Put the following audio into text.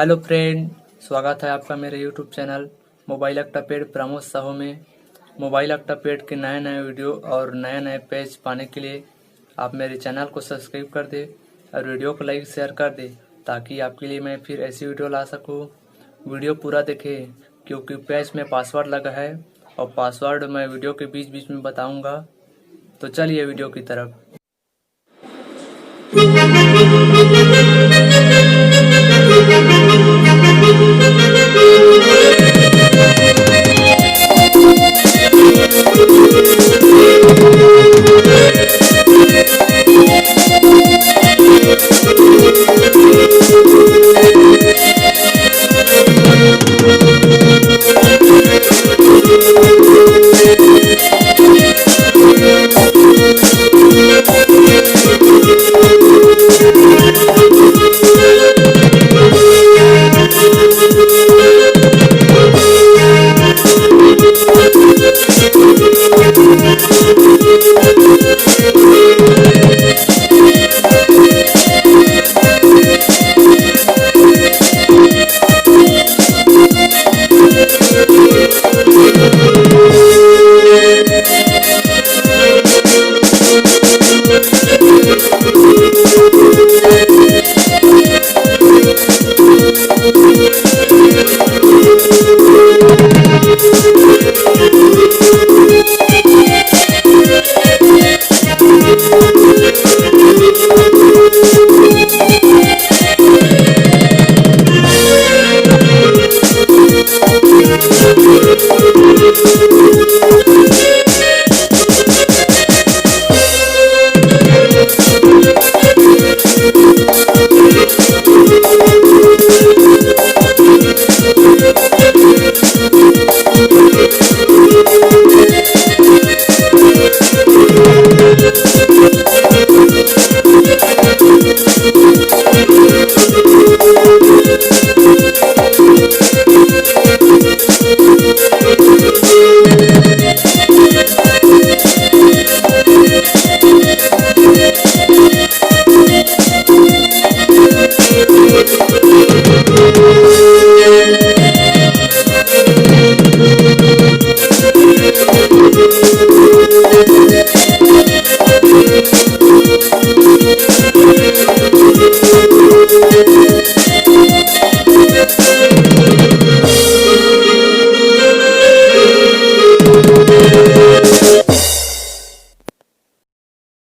Hello friend, स्वागत है आपका मेरे YouTube channel mobile octapad Pramod Sahu में। मोबाइल अक्टापेड के नए नए वीडियो और नए नए पेज पाने के लिए आप मेरे चैनल को सब्सक्राइब कर दे और वीडियो को लाइक शेयर कर दे, ताकि आपके लिए मैं फिर ऐसी वीडियो ला सकूं। वीडियो पूरा देखें क्योंकि पेज में पासवर्ड लगा है और पासवर्ड मैं वीडियो के बीच बीच में बताऊँगा। तो चलिए वीडियो की तरफ।